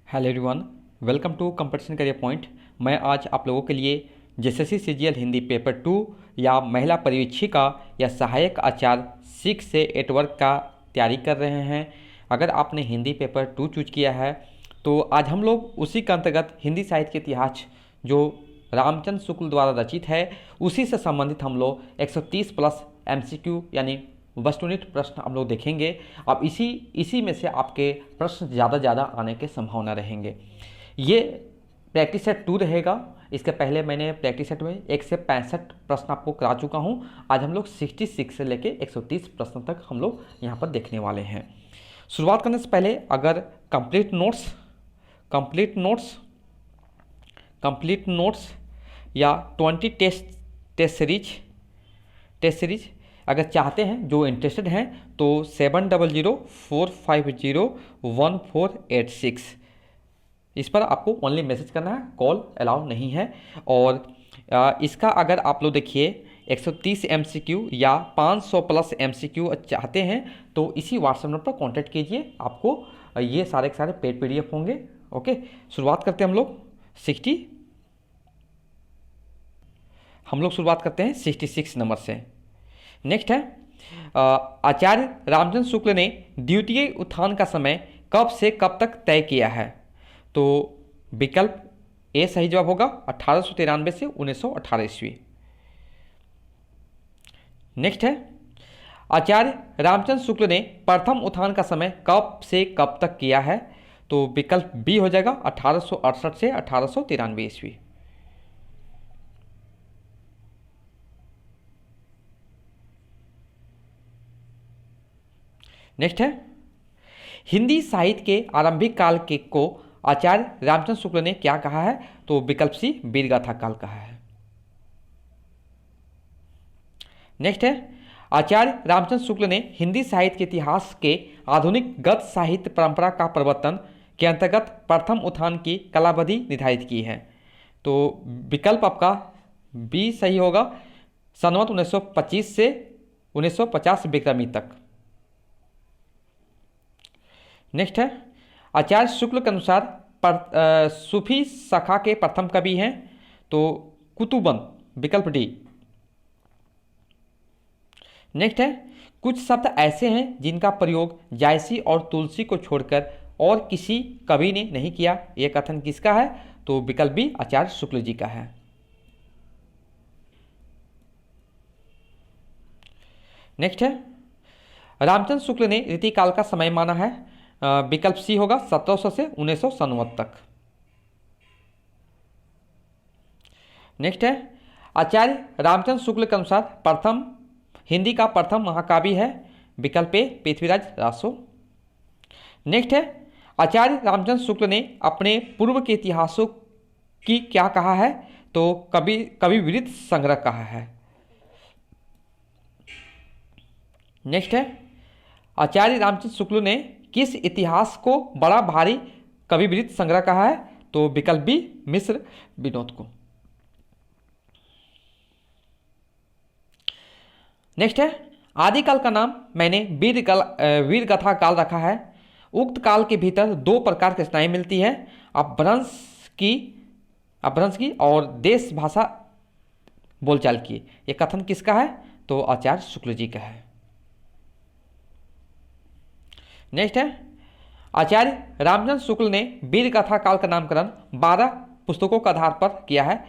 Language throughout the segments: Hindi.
Hello everyone, welcome to competition career point. मैं आज आप लोगों के लिए जेएसएससी सीजीएल हिंदी पेपर 2 या महिला परिवीक्षिका या सहायक आचार्य 6 से 8 वर्ग का तैयारी कर रहे हैं। अगर आपने हिंदी पेपर 2 चूज किया है तो आज हम लोग उसी के अंतर्गत हिंदी साहित्य के इतिहास जो रामचंद्र शुक्ल द्वारा रचित है उसी से संबंधित हम लोग 130 प्लस एमसीक्यू यानी वस्तुनिष्ठ प्रश्न हम लोग देखेंगे। अब इसी में से आपके प्रश्न ज़्यादा आने के संभावना रहेंगे। ये प्रैक्टिस सेट 2 रहेगा। इसके पहले मैंने प्रैक्टिस सेट में 1 से 65 प्रश्न आपको करा चुका हूँ। आज हम लोग 66 से लेके 130 प्रश्न तक हम लोग यहाँ पर देखने वाले हैं। शुरुआत करने से पहले अगर कंप्लीट नोट्स या 20 टेस्ट सीरीज अगर चाहते हैं, जो इंटरेस्टेड हैं, तो 7004501486 इस पर आपको ओनली मैसेज करना है, कॉल अलाउ नहीं है। और इसका अगर आप लोग देखिए 130 एमसीक्यू या 500 प्लस एमसीक्यू चाहते हैं तो इसी व्हाट्सएप नंबर पर कांटेक्ट कीजिए। आपको ये सारे के सारे पेड पीडीएफ होंगे। ओके, शुरुआत करते हैं हम लोग शुरुआत करते हैं 66 नंबर से। नेक्स्ट है, आचार्य रामचंद्र शुक्ल ने द्वितीय उत्थान का समय कब से कब तक तय किया है? तो विकल्प ए सही जवाब होगा 1893 से 1918 ईस्वी। नेक्स्ट है, आचार्य रामचंद्र शुक्ल ने प्रथम उत्थान का समय कब से कब तक किया है? तो विकल्प बी हो जाएगा 1868 से 1893 ईस्वी। नेक्स्ट है, हिंदी साहित्य के आरंभिक काल के को आचार्य रामचंद्र शुक्ल ने क्या कहा है? तो विकल्प सी वीरगाथा काल कहा है। नेक्स्ट है, आचार्य रामचंद्र शुक्ल ने हिंदी साहित्य के इतिहास के आधुनिक गद्य साहित्य परंपरा का प्रवर्तन के अंतर्गत प्रथम उत्थान की कालावधि निर्धारित की है। तो विकल्प आपका बी सही होगा, सनवत 1925 से 1950 विक्रमी तक। नेक्स्ट है, आचार्य शुक्ल के अनुसार सूफी शाखा के प्रथम कवि हैं। तो कुतुबन, विकल्प डी। नेक्स्ट है, कुछ शब्द ऐसे हैं जिनका प्रयोग जायसी और तुलसी को छोड़कर और किसी कवि ने नहीं किया, यह कथन किसका है? तो विकल्प बी आचार्य शुक्ल जी का है। नेक्स्ट है, रामचंद्र शुक्ल ने रीतिकाल का समय माना है। विकल्प सी होगा 1700 से 1990 तक। नेक्स्ट है, आचार्य रामचंद्र शुक्ल के अनुसार हिंदी का प्रथम महाकाव्य है। विकल्प ए पृथ्वीराज रासो। नेक्स्ट है, आचार्य रामचंद्र शुक्ल ने अपने पूर्व के इतिहासों की क्या कहा है? तो कवि विरचित संग्रह कहा है। नेक्स्ट है, आचार्य रामचंद्र शुक्ल ने किस इतिहास को बड़ा भारी कवि विरचित संग्रह कहा है? तो विकल्प बी मिस्र विनोद को। नेक्स्ट है, आदिकाल का नाम मैंने वीरगाथा काल रखा है। उक्त काल के भीतर दो प्रकार की रचनाएं मिलती है, अपभ्रंश की और देश भाषा बोलचाल की। ये कथन किसका है? तो आचार्य शुक्ल जी का है। नेक्स्ट है, आचार्य रामचंद्र शुक्ल ने वीरगाथा काल का नामकरण 12 पुस्तकों के आधार पर किया है।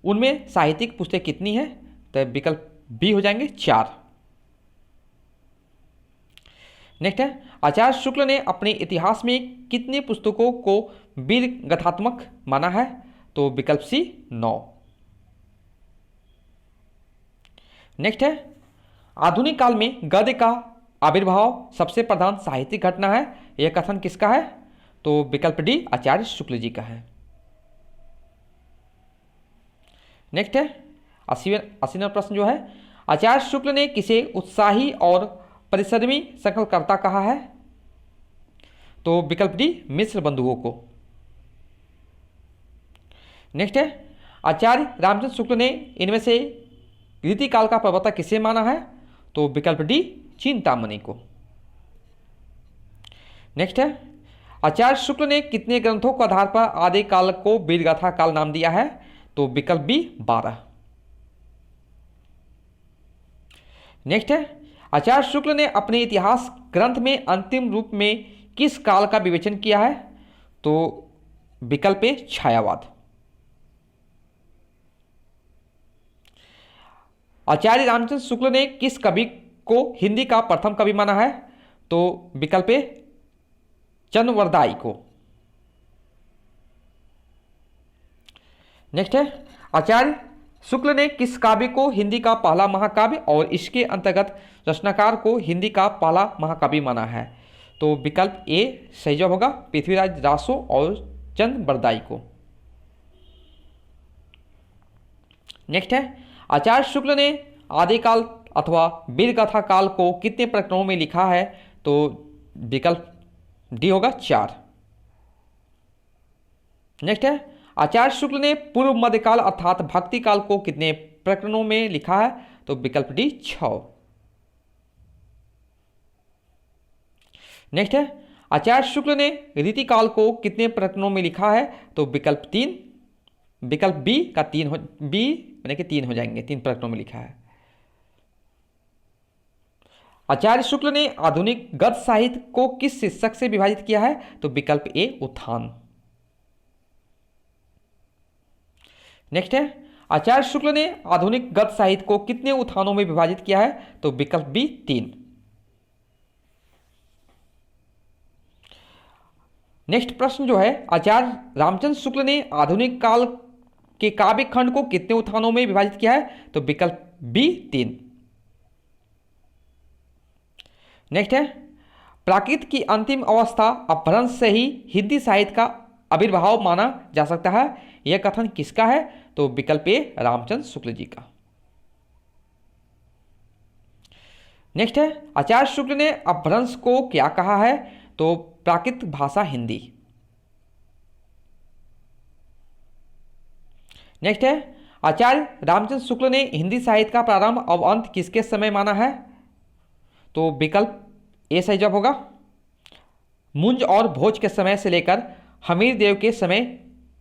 उनमें साहित्यिक पुस्तकें कितनी है? तो विकल्प बी हो जाएंगे 4। नेक्स्ट है, आचार्य शुक्ल ने अपने इतिहास में कितनी पुस्तकों को वीरगाथात्मक माना है? तो विकल्प सी 9। नेक्स्ट है, आधुनिक काल में गद्य का आविर्भाव सबसे प्रधान साहित्यिक घटना है, यह कथन किसका है? तो विकल्प डी आचार्य शुक्ल जी का है। नेक्स्ट है, 80वां प्रश्न जो है, आचार्य शुक्ल ने किसे उत्साही और परिश्रमी संकल्पकर्ता कहा है? तो विकल्प डी मिश्र बंधुओं को। नेक्स्ट है, आचार्य रामचंद्र शुक्ल ने इनमें से रीतिकाल का प्रवर्तक किसे माना है? तो विकल्प डी चिंतामणि को। नेक्स्ट है, आचार्य शुक्ल ने कितने ग्रंथों के आधार पर आदि काल को वीरगाथा काल नाम दिया है? तो विकल्प बी 12। नेक्स्ट है, आचार्य शुक्ल ने अपने इतिहास ग्रंथ में अंतिम रूप में किस काल का विवेचन किया है? तो विकल्प ए छायावाद। आचार्य रामचंद्र शुक्ल ने किस कवि को हिंदी का प्रथम कवि माना है? तो विकल्प ए चंद्रवरदाई को। नेक्स्ट है, आचार्य शुक्ल ने किस काव्य को हिंदी का पहला महाकाव्य और इसके अंतर्गत रचनाकार को हिंदी का पहला महाकाव्य माना है? तो विकल्प ए सही जवाब होगा, पृथ्वीराज रासो और चंद्रवरदाई को। नेक्स्ट है, आचार्य शुक्ल ने आदिकाल अथवा वीरगाथा काल को कितने प्रकरणों में लिखा है? तो विकल्प डी होगा 4। नेक्स्ट है, आचार्य शुक्ल ने पूर्व मध्यकाल अर्थात भक्ति काल को कितने प्रकरणों में लिखा है? तो विकल्प डी 6। नेक्स्ट है, आचार्य शुक्ल ने रीतिकाल को कितने प्रकरणों में लिखा है? तो विकल्प 3। विकल्प बी का 3 हो, बी यानी कि 3 हो जाएंगे, 3 प्रकरणों में लिखा है। आचार्य शुक्ल ने आधुनिक गद्य साहित्य को किस शीर्षक से विभाजित किया है? तो विकल्प ए उत्थान। नेक्स्ट है, आचार्य शुक्ल ने आधुनिक गद्य साहित्य को कितने उत्थानों में विभाजित किया है? तो विकल्प बी 3। नेक्स्ट प्रश्न जो है, आचार्य रामचंद्र शुक्ल ने आधुनिक काल के काव्य खंड को कितने उत्थानों में विभाजित किया है? तो विकल्प बी 3। नेक्स्ट है, प्राकृत की अंतिम अवस्था अपभ्रंश से ही हिंदी साहित्य का आविर्भाव माना जा सकता है, यह कथन किसका है? तो विकल्प ए रामचंद्र शुक्ल जी का। नेक्स्ट है, आचार्य शुक्ल ने अपभ्रंश को क्या कहा है? तो प्राकृत भाषा हिंदी। नेक्स्ट है, आचार्य रामचंद्र शुक्ल ने हिंदी साहित्य का प्रारंभ और अंत किसके समय माना है? तो विकल्प ए सही जवाब होगा, मुंज और भोज के समय से लेकर हमीर देव के समय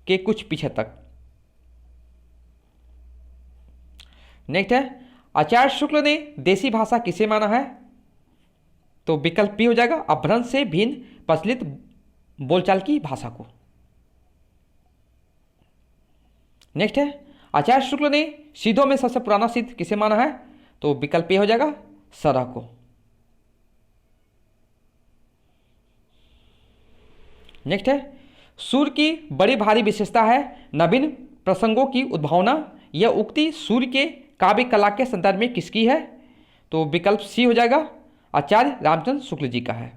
के कुछ पीछे तक। नेक्स्ट है, आचार्य शुक्ल ने देसी भाषा किसे माना है? तो विकल्प बी हो जाएगा, अपभ्रंश से भिन्न प्रचलित बोलचाल की भाषा को। नेक्स्ट है, आचार्य शुक्ल ने सिद्धों में सबसे पुराना सिद्ध किसे माना है? तो विकल्प ए हो जाएगा, सरह को। नेक्स्ट है, सूर्य की बड़ी भारी विशेषता है नवीन प्रसंगों की उद्भावना, यह उक्ति सूर्य के काव्य कला के संदर्भ में किसकी है? तो विकल्प सी हो जाएगा, आचार्य रामचंद्र शुक्ल जी का है।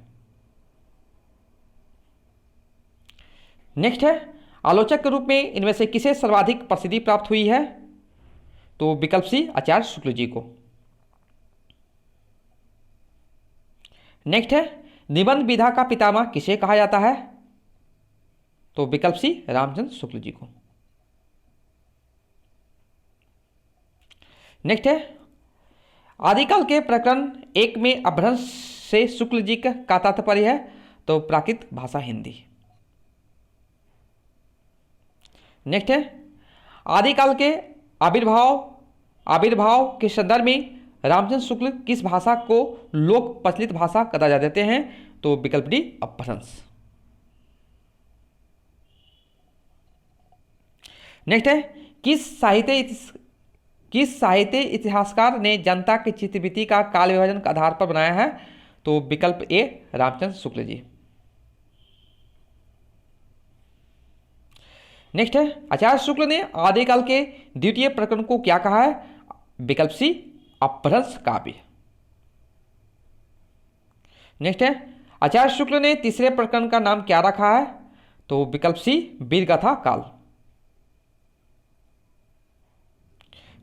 नेक्स्ट है, आलोचक के रूप में इनमें से किसे सर्वाधिक प्रसिद्धि प्राप्त हुई है? तो विकल्प सी आचार्य शुक्ल जी को। नेक्स्ट है, निबंध विधा का पितामह किसे कहा जाता है? तो विकल्प सी रामचंद्र शुक्ल जी को। नेक्स्ट है, आदिकाल के प्रकरण 1 में अपभ्रंश से शुक्ल जी का तात्पर्य है? तो प्राकृत भाषा हिंदी। नेक्स्ट है, आदिकाल के आविर्भाव के संदर्भ में रामचंद्र शुक्ल किस भाषा को लोक प्रचलित भाषा का दर्जा देते हैं? तो विकल्प डी अपभ्रंश। नेक्स्ट है, किस साहित्य इतिहासकार ने जनता की चित्तवृत्ति का काल विभाजन के आधार पर बनाया है? तो विकल्प ए रामचंद्र शुक्ल जी। नेक्स्ट है, आचार्य शुक्ल ने आदिकाल के द्वितीय प्रकरण को क्या कहा है? विकल्प सी अपभ्रंश काव्य। नेक्स्ट है, आचार्य शुक्ल ने तीसरे प्रकरण का नाम क्या रखा है? तो विकल्प सी वीरगाथा काल।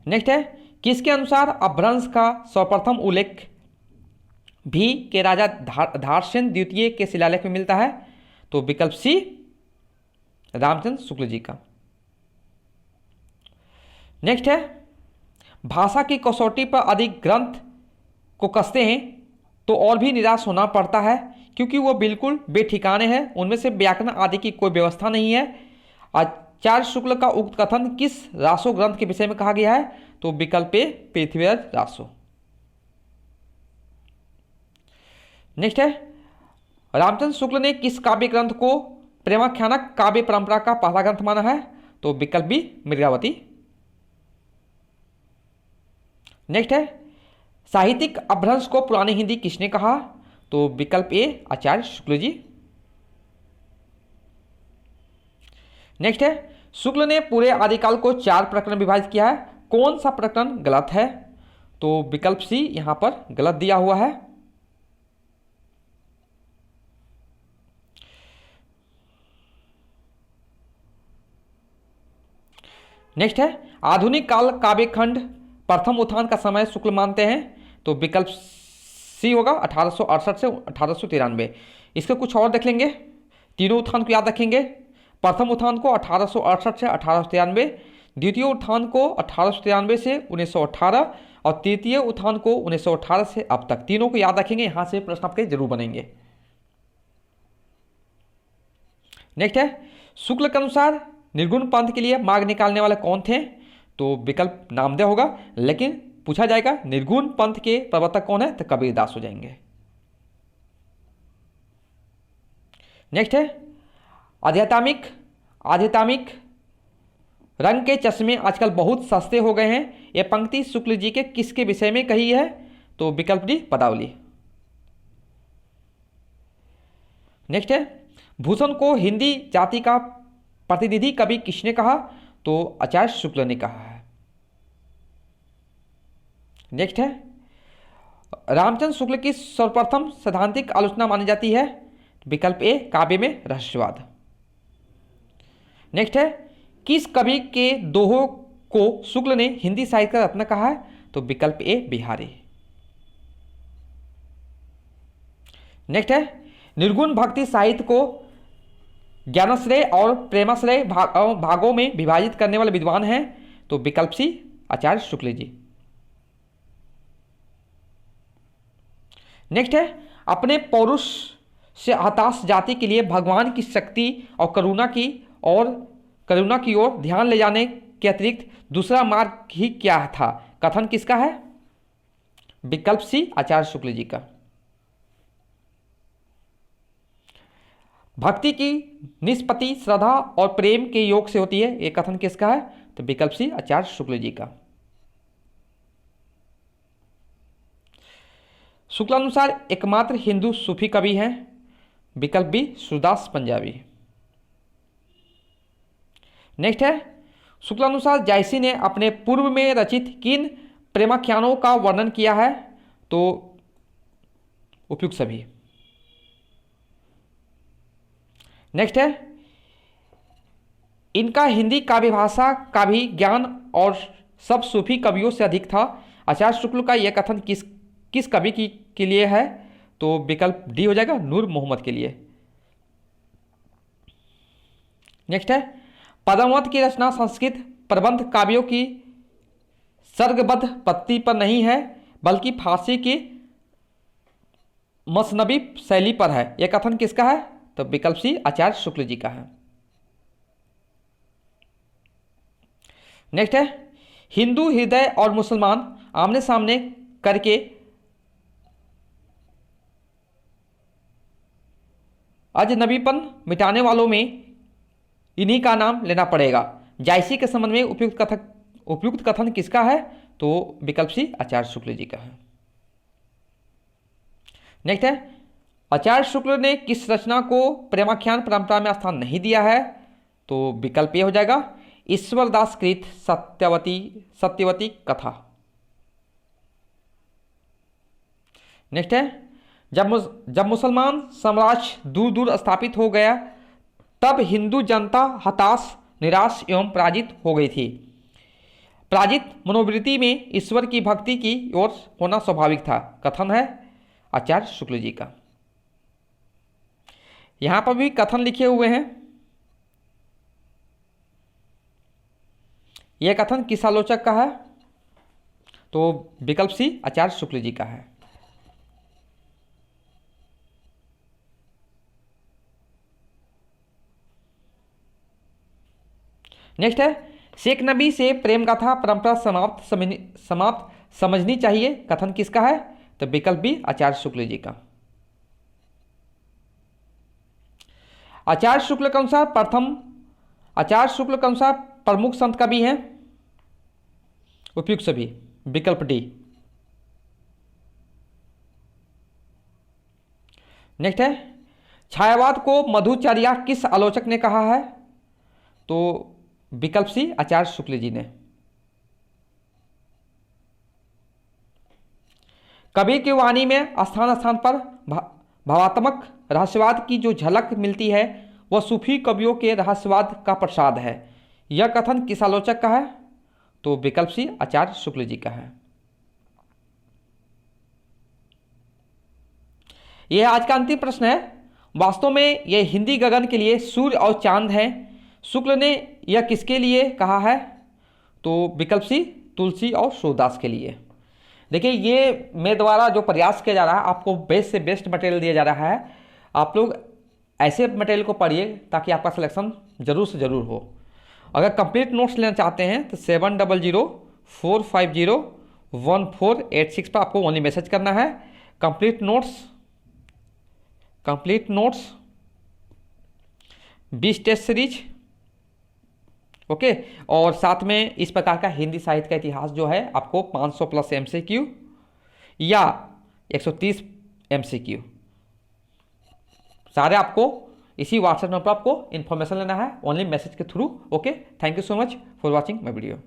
नेक्स्ट है, किसके अनुसार अपभ्रंश का सर्वप्रथम उल्लेख भी के राजा धारसेन द्वितीय के शिलालेख में मिलता है? तो विकल्प सी रामचंद्र शुक्ल जी का। नेक्स्ट है, भाषा की कसौटी पर अधिक ग्रंथ को कसते हैं तो और भी निराश होना पड़ता है, क्योंकि वो बिल्कुल बेठिकाने हैं, उनमें से व्याकरण आदि की कोई व्यवस्था नहीं है। आचार्य शुक्ल का उक्त कथन किस रासो ग्रंथ के विषय में कहा गया है? तो विकल्प ए पृथ्वीराज रासो। नेक्स्ट है, रामचंद्र शुक्ल ने किस काव्य ग्रंथ को प्रेमाख्यानक काव्य परंपरा का पहला ग्रंथ माना है? तो विकल्प बी मृगावती। नेक्स्ट है, साहित्यिक अपभ्रंश को पुरानी हिंदी किसने कहा? तो विकल्प ए आचार्य शुक्ल जी। नेक्स्ट है, शुक्ल ने पूरे आदिकाल को 4 प्रकरण विभाजित किया है, कौन सा प्रकरण गलत है? तो विकल्प सी यहां पर गलत दिया हुआ है। नेक्स्ट है, आधुनिक काल काव्यखंड प्रथम उत्थान का समय शुक्ल मानते हैं, तो विकल्प सी होगा 1868 से 1893। इसके कुछ और देख लेंगे, तीनों उत्थान को याद रखेंगे। प्रथम उत्थान को 1868 से 1893, द्वितीय उत्थान को 1893 से 1918 और तृतीय उत्थान को 1918 से अब तक। तीनों को याद रखेंगे, यहां से प्रश्न आपके जरूर बनेंगे। नेक्स्ट है, शुक्ल के अनुसार निर्गुण पंथ के लिए मार्ग निकालने वाले कौन थे? तो विकल्प नामदेव होगा, लेकिन पूछा जाएगा निर्गुण पंथ के प्रवर्तक कौन है? तो कबीरदास हो जाएंगे। नेक्स्ट है, आध्यात्मिक रंग के चश्मे आजकल बहुत सस्ते हो गए हैं, यह पंक्ति शुक्ल जी के किसके विषय में कही है? तो विकल्प डी पदावली। नेक्स्ट है, भूषण को हिंदी जाति का प्रतिनिधि कवि किसने कहा? तो आचार्य शुक्ल ने कहा है। नेक्स्ट है, रामचंद्र शुक्ल की सर्वप्रथम सैद्धांतिक आलोचना मानी जाती है? विकल्प ए काव्य में रहस्यवाद। नेक्स्ट है, किस कवि के दोहों को शुक्ल ने हिंदी साहित्य का रत्न कहा है? तो विकल्प ए बिहारी। नेक्स्ट है, निर्गुण भक्ति साहित्य को ज्ञानाश्रय और प्रेमाश्रय भागों में विभाजित करने वाले विद्वान हैं? तो विकल्प सी आचार्य शुक्ल जी। नेक्स्ट है, अपने पौरुष से हताश जाति के लिए भगवान की शक्ति और करुणा की ओर ध्यान ले जाने के अतिरिक्त दूसरा मार्ग ही क्या था? कथन किसका है? विकल्प सी आचार्य शुक्ल जी का। भक्ति की निष्पत्ति श्रद्धा और प्रेम के योग से होती है, यह कथन किसका है? तो विकल्प सी आचार्य शुक्ल जी का। शुक्लानुसार एकमात्र हिंदू सूफी कवि हैं? विकल्प बी सूरदास पंजाबी। नेक्स्ट है, शुक्लानुसार जायसी ने अपने पूर्व में रचित किन प्रेमाख्यानों का वर्णन किया है? तो उपयुक्त सभी। नेक्स्ट है, इनका हिंदी काव्य भाषा का भी ज्ञान और सब सूफी कवियों से अधिक था। आचार्य शुक्ल का यह कथन किस कवि के लिए है? तो विकल्प डी हो जाएगा नूर मोहम्मद के लिए। नेक्स्ट है, पद्मावत की रचना संस्कृत प्रबंध काव्यों की सर्गबद्ध पत्ती पर नहीं है, बल्कि फारसी की मसनबी शैली पर है, यह कथन किसका है? तो विकल्प सी आचार्य शुक्ल जी का है। नेक्स्ट है, हिंदू हृदय और मुसलमान आमने सामने करके अजनबीपन मिटाने वालों में इन्हीं का नाम लेना पड़ेगा। जायसी के संबंध में उपयुक्त कथन किसका है? तो विकल्प सी आचार्य शुक्ल जी का है। नेक्स्ट है, आचार्य शुक्ल ने किस रचना को प्रेमाख्यान परंपरा में स्थान नहीं दिया है? तो विकल्प ये हो जाएगा ईश्वरदास कृत सत्यवती कथा। नेक्स्ट है, जब मुसलमान साम्राज्य दूर दूर स्थापित हो गया, तब हिंदू जनता हताश, निराश एवं पराजित हो गई थी। पराजित मनोवृत्ति में ईश्वर की भक्ति की ओर होना स्वाभाविक था, कथन है आचार्य शुक्ल जी का। यहां पर भी कथन लिखे हुए हैं, यह कथन किस आलोचक का है? तो विकल्प सी आचार्य शुक्ल जी का है। नेक्स्ट है शेख नबी से प्रेम गाथा परंपरा समाप्त समझनी चाहिए, कथन किसका है? तो विकल्प बी आचार्य शुक्ल जी का। आचार्य शुक्ल के अनुसार प्रमुख संत कवि हैं उपयुक्त सभी, विकल्प डी। नेक्स्ट है छायावाद को मधुचर्या किस आलोचक ने कहा है? तो विकल्प सी आचार्य शुक्ल जी ने। कबीर की वाणी में स्थान स्थान पर भावात्मक रहस्यवाद की जो झलक मिलती है वह सूफी कवियों के रहस्यवाद का प्रसाद है। यह कथन किस आलोचक का है? तो विकल्प सी आचार्य शुक्ल जी का है। यह आज का अंतिम प्रश्न है। वास्तव में यह हिंदी गगन के लिए सूर्य और चांद है। शुक्ल ने यह किसके लिए कहा है? तो विकल्प सी तुलसी और सूरदास के लिए। देखिए ये मेरे द्वारा जो प्रयास किया जा रहा है, आपको बेस्ट से बेस्ट मटेरियल दिया जा रहा है। आप लोग ऐसे मटेरियल को पढ़िए ताकि आपका सिलेक्शन जरूर से ज़रूर हो। अगर कंप्लीट नोट्स लेना चाहते हैं तो 7004501486 पर आपको ओनली मैसेज करना है। Complete notes 20 test series, okay. और साथ में इस प्रकार का हिंदी साहित्य का इतिहास जो है आपको 500 प्लस MCQ या 130 MCQ सारे आपको इसी व्हाट्सएप नंबर पर आपको इन्फॉर्मेशन लेना है ओनली मैसेज के through, okay. Thank you so much for watching my video.